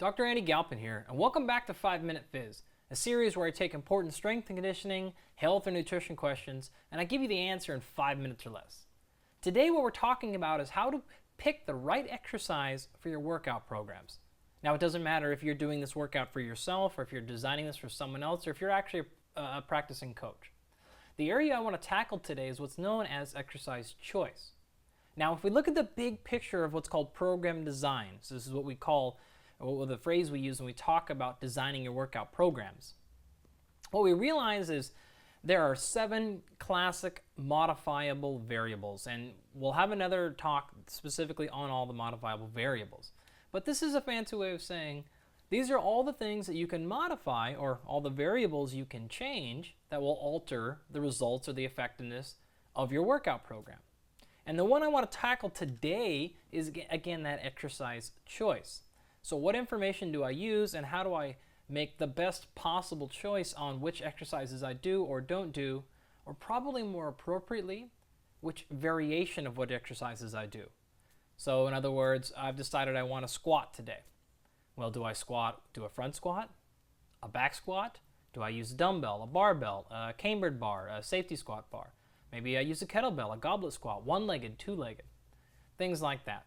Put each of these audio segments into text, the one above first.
Dr. Andy Galpin here, and welcome back to 5-Minute Phys, a series where I take important strength and conditioning, health or nutrition questions, and I give you the answer in 5 minutes or less. Today what we're talking about is how to pick the right exercise for your workout programs. Now it doesn't matter if you're doing this workout for yourself, or if you're designing this for someone else, or if you're actually a practicing coach. The area I want to tackle today is what's known as exercise choice. Now if we look at the big picture of what's called program design, so this is what we call, or the phrase we use when we talk about designing your workout programs. What we realize is there are 7 classic modifiable variables, and we'll have another talk specifically on all the modifiable variables. But this is a fancy way of saying these are all the things that you can modify, or all the variables you can change that will alter the results or the effectiveness of your workout program. And the one I want to tackle today is, again, that exercise choice. So what information do I use, and how do I make the best possible choice on which exercises I do or don't do, or probably more appropriately, which variation of what exercises I do. So in other words, I've decided I want to squat today. Well, do I do a front squat, a back squat? Do I use a dumbbell, a barbell, a cambered bar, a safety squat bar? Maybe I use a kettlebell, a goblet squat, one-legged, two-legged, things like that.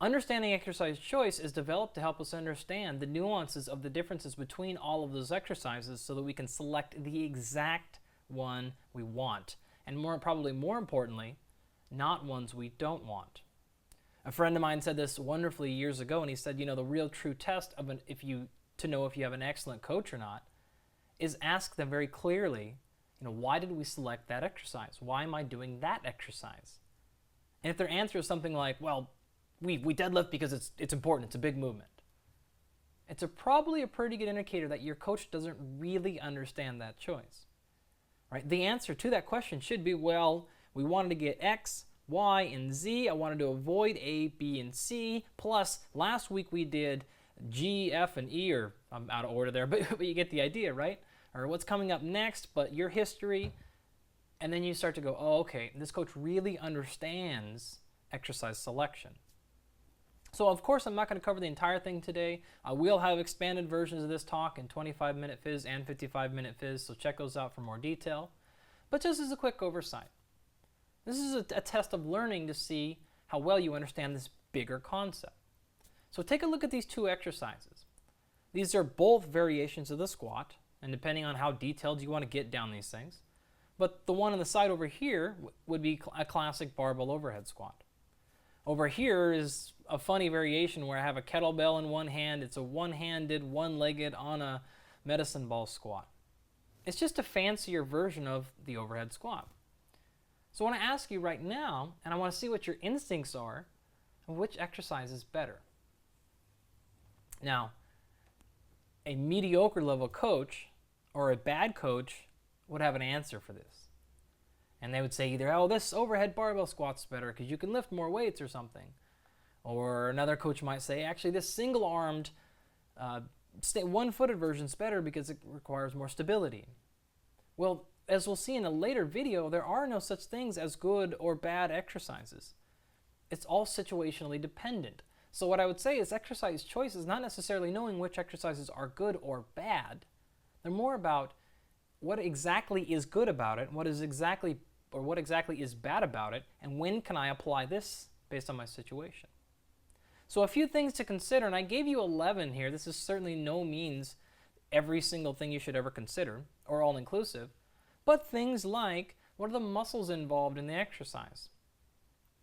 Understanding exercise choice is developed to help us understand the nuances of the differences between all of those exercises so that we can select the exact one we want. And probably more importantly, not ones we don't want. A friend of mine said this wonderfully years ago, and he said, the real true test of to know if you have an excellent coach or not is ask them very clearly, why did we select that exercise? Why am I doing that exercise? And if their answer is something like, well, we deadlift because it's important, it's a big movement, it's probably a pretty good indicator that your coach doesn't really understand that choice. Right? The answer to that question should be, well, we wanted to get X, Y, and Z. I wanted to avoid A, B, and C. Plus, last week we did G, F, and E, or I'm out of order there, but you get the idea, right? Or what's coming up next, but your history. And then you start to go, oh, okay, this coach really understands exercise selection. So of course I'm not going to cover the entire thing today. I will have expanded versions of this talk in 25-minute Phys and 55-minute Phys, so check those out for more detail. But just as a quick oversight, this is a test of learning to see how well you understand this bigger concept. So take a look at these 2 exercises. These are both variations of the squat, and depending on how detailed you want to get down these things. But the one on the side over here would be a classic barbell overhead squat. Over here is a funny variation where I have a kettlebell in one hand. It's a one-handed, one-legged on a medicine ball squat. It's just a fancier version of the overhead squat. So I want to ask you right now, and I want to see what your instincts are, of which exercise is better. Now, a mediocre level coach or a bad coach would have an answer for this. And they would say either, oh, this overhead barbell squat's better because you can lift more weights or something. Or another coach might say, actually, this single-armed, one-footed version's better because it requires more stability. Well, as we'll see in a later video, there are no such things as good or bad exercises. It's all situationally dependent. So what I would say is exercise choice is not necessarily knowing which exercises are good or bad. They're more about what exactly is good about it, what exactly is bad about it, and when can I apply this based on my situation. So a few things to consider, and I gave you 11 here. This is certainly no means every single thing you should ever consider, or all-inclusive, but things like, what are the muscles involved in the exercise?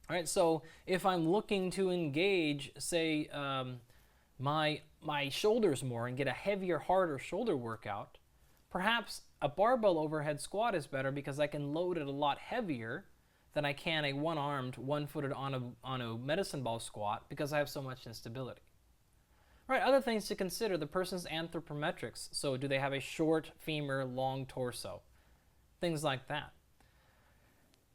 All right, so if I'm looking to engage, say, my shoulders more and get a heavier, harder shoulder workout, perhaps a barbell overhead squat is better because I can load it a lot heavier than I can a one-armed, one-footed on a medicine ball squat because I have so much instability. All right, other things to consider, the person's anthropometrics. So do they have a short femur, long torso? Things like that.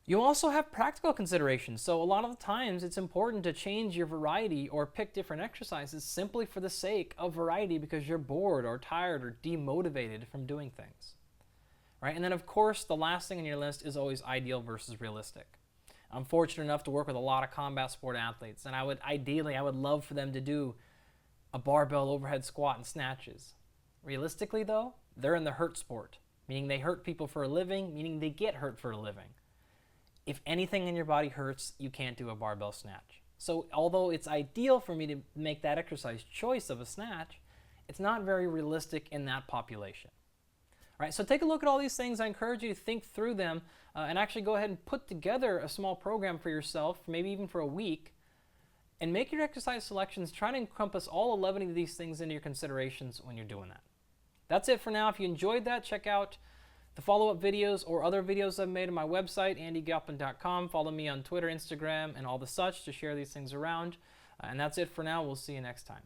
You also have practical considerations. So a lot of the times it's important to change your variety or pick different exercises simply for the sake of variety because you're bored or tired or demotivated from doing things. Right? And then of course the last thing on your list is always ideal versus realistic. I'm fortunate enough to work with a lot of combat sport athletes, and I would love for them to do a barbell overhead squat and snatches. Realistically though, they're in the hurt sport, meaning they hurt people for a living, meaning they get hurt for a living. If anything in your body hurts, you can't do a barbell snatch. So although it's ideal for me to make that exercise choice of a snatch, it's not very realistic in that population. All right, so take a look at all these things. I encourage you to think through them and actually go ahead and put together a small program for yourself, maybe even for a week, and make your exercise selections. Try to encompass all 11 of these things into your considerations when you're doing that. That's it for now. If you enjoyed that, check out the follow-up videos or other videos I've made on my website, andygalpin.com. Follow me on Twitter, Instagram, and all the such to share these things around. And that's it for now. We'll see you next time.